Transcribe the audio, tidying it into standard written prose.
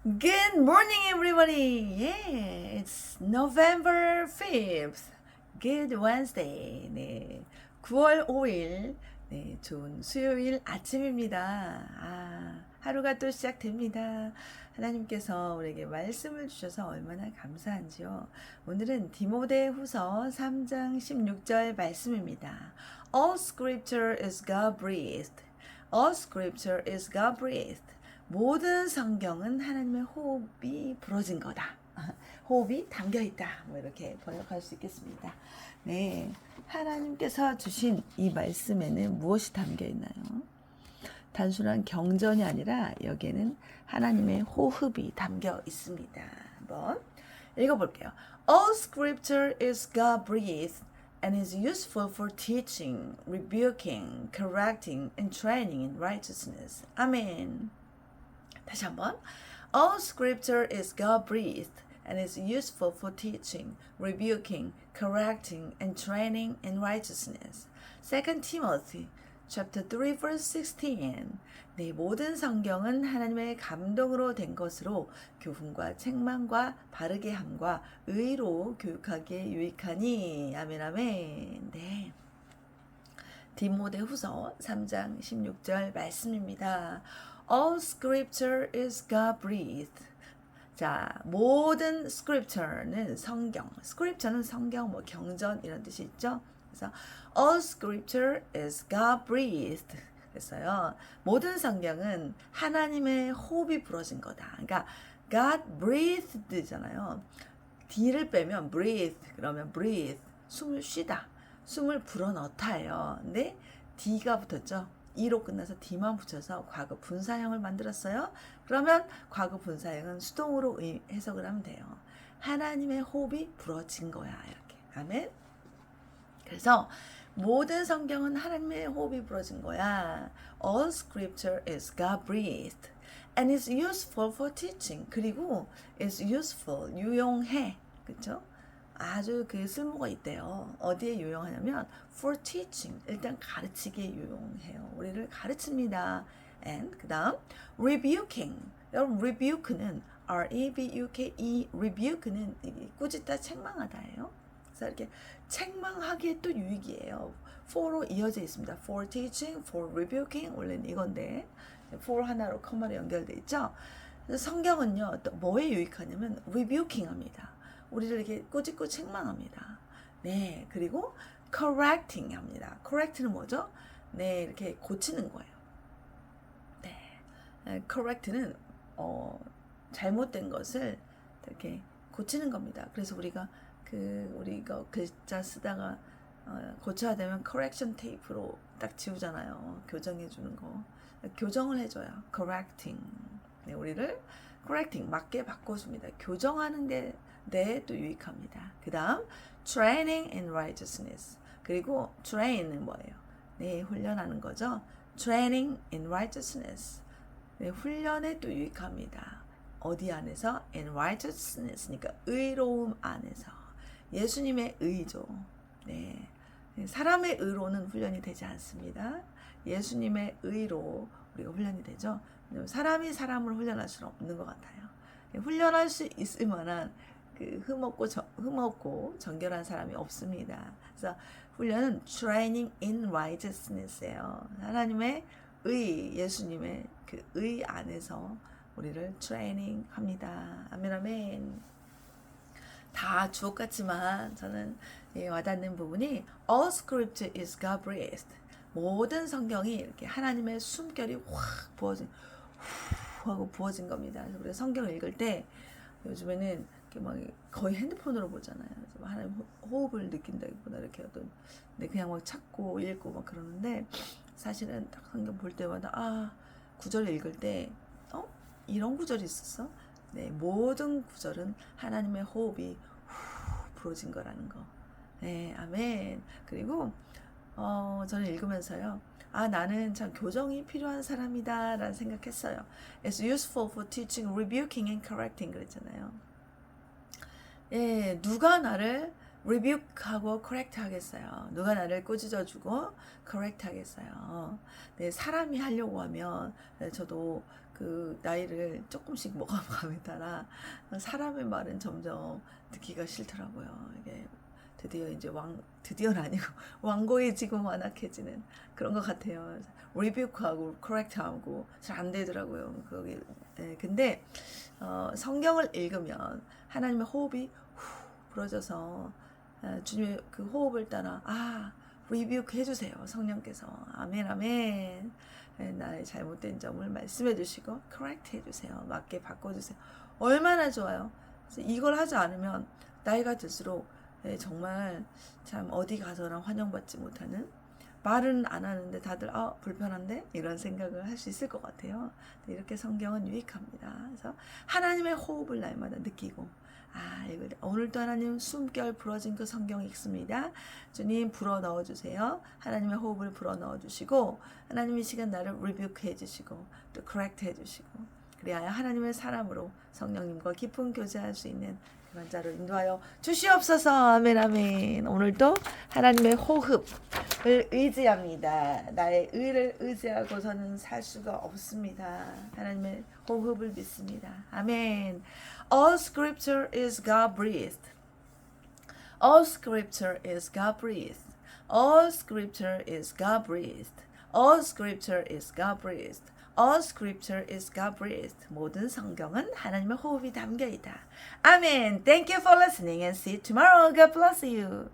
Good morning, everybody. Yeah, it's November 5th. Good Wednesday. 네, 9월 5일. 네, 좋은 수요일 아침입니다. 하루가 또 시작됩니다. 하나님께서 우리에게 말씀을 주셔서 얼마나 감사한지요. 오늘은 디모데후서 3장 16절 말씀입니다. All scripture is God breathed. All scripture is God breathed. 모든 성경은 하나님의 호흡이 불어진 거다. 호흡이 담겨 있다. 뭐 이렇게 번역할 수 있겠습니다. 네. 하나님께서 주신 이 말씀에는 무엇이 담겨 있나요? 단순한 경전이 아니라 여기에는 하나님의 호흡이 담겨 있습니다. 한번 읽어볼게요. All scripture is God breathed and is useful for teaching, rebuking, correcting, and training in righteousness. 아멘. 다시 한번. All scripture is God-breathed and is useful for teaching, rebuking, correcting, and training in righteousness. 2 Timothy chapter 3 verse 16. 네, 모든 성경은 하나님의 감동으로 된 것으로 교훈과 책망과 바르게 함과 의로 교육하기에 유익하니. 아멘 아멘. 네. 디모데후서 3장 16절 말씀입니다. All scripture is God-breathed. 자, 모든 scripture는 성경. scripture는 성경, 뭐 경전 이런 뜻이 있죠. 그래서 all scripture is God-breathed. 그래서요, 모든 성경은 하나님의 호흡이 불어진 거다. 그러니까 God breathed잖아요. D를 빼면 breathe 그러면 breathe 숨을 쉬다. 숨을 불어넣다예요. 근데 D가 붙었죠. E로 끝나서 D만 붙여서 과거 분사형을 만들었어요. 그러면 과거 분사형은 수동으로 해석을 하면 돼요. 하나님의 호흡이 불어진 거야. 이렇게. 아멘. 그래서 모든 성경은 하나님의 호흡이 불어진 거야. All scripture is God breathed and is useful for teaching. 그리고 is useful 유용해. 그렇죠? 아주 그 쓸모가 있대요. 어디에 유용하냐면 for teaching. 일단 가르치기에 유용해요. 우리를 가르칩니다. And 그다음 rebuking. 여러분 rebuke는 R-E-B-U-K-E rebuke는 꾸짖다 책망하다예요. 그래서 이렇게 책망하기에 또 유익이에요. for로 이어져 있습니다. for teaching, for rebuking 원래는 이건데 for 하나로 커마로 연결돼 있죠. 성경은요 또 뭐에 유익하냐면 rebuking 합니다. 우리를 이렇게 꼬집고 책망합니다. 네, 그리고 correcting 합니다. correct는 뭐죠? 네, 이렇게 고치는 거예요. 네, correct는 잘못된 것을 이렇게 고치는 겁니다. 그래서 우리가 우리가 글자 쓰다가 고쳐야 되면 correction tape로 딱 지우잖아요. 교정해 주는 거. 교정을 해줘요. correcting. 네, 우리를 correcting 맞게 바꿔줍니다. 교정하는 데 또 유익합니다. 그 다음 training in righteousness. 그리고 train은 뭐예요? 네, 훈련하는 거죠. training in righteousness. 네, 훈련에 또 유익합니다. 어디 안에서? in righteousness. 그러니까 의로움 안에서. 예수님의 의죠. 네. 사람의 의로는 훈련이 되지 않습니다. 예수님의 의로 우리가 훈련이 되죠. 사람이 사람을 훈련할 수는 없는 것 같아요. 훈련할 수 있을 만한 흠없고 정결한 사람이 없습니다. 그래서 훈련은 training in righteousness예요. 하나님의 의, 예수님의 그 의 안에서 우리를 트레이닝 합니다. 아멘, 아멘. 다 주옥 같지만 저는 와닿는 부분이 all scripture is God breathed. 모든 성경이 이렇게 하나님의 숨결이 확 부어진 하고 부어진 겁니다. 그래서 우리가 성경을 읽을 때 요즘에는 이렇게 막 거의 핸드폰으로 보잖아요. 그래서 하나님 호흡을 느낀다기보다 이렇게 어떤 그냥 막 찾고 읽고 막 그러는데 사실은 딱 성경 볼 때마다 구절 읽을 때 이런 구절이 있었어? 네, 모든 구절은 하나님의 호흡이 불어진 거라는 거. 네, 아멘. 그리고 저는 읽으면서요. 나는 참 교정이 필요한 사람이다 라는 생각했어요. It's useful for teaching, rebuking and correcting 그랬잖아요. 예, 누가 나를 rebuke하고 correct 하겠어요. 누가 나를 꼬집어주고 correct 하겠어요. 네, 사람이 하려고 하면 저도 그 나이를 조금씩 먹어감에 따라 사람의 말은 점점 듣기가 싫더라고요. 이게 드디어 이제 드디어는 아니고 완고해지고 완악해지는 그런 것 같아요. 리뷰하고 코렉트하고 잘 안 되더라고요. 거기 근데 성경을 읽으면 하나님의 호흡이 후 불어져서 주님의 그 호흡을 따라 리뷰 해주세요. 성령께서 아멘 아멘. 나의 잘못된 점을 말씀해 주시고 correct 해주세요. 맞게 바꿔주세요. 얼마나 좋아요. 이걸 하지 않으면 나이가 들수록 정말 참 어디 가서나 환영받지 못하는, 말은 안 하는데 다들 불편한데 이런 생각을 할 수 있을 것 같아요. 이렇게 성경은 유익합니다. 그래서 하나님의 호흡을 날마다 느끼고 오늘도 하나님 숨결 불어진 그 성경 읽습니다. 주님 불어 넣어주세요. 하나님의 호흡을 불어 넣어주시고 하나님 이 시간 나를 리뷰크 해주시고 또 correct 해주시고 그래야 하나님의 사람으로 성령님과 깊은 교제할 수 있는 그런 자로 인도하여 주시옵소서. 아멘 아멘. 오늘도 하나님의 호흡을 의지합니다. 나의 의를 의지하고서는 살 수가 없습니다. 하나님의 호흡을 믿습니다. 아멘. All scripture is God breathed. All scripture is God breathed. All scripture is God breathed. All scripture is God breathed. All scripture is God breathed. 모든 성경은 하나님의 호흡이 담겨 있다. 아멘. Thank you for listening and see you tomorrow. God bless you.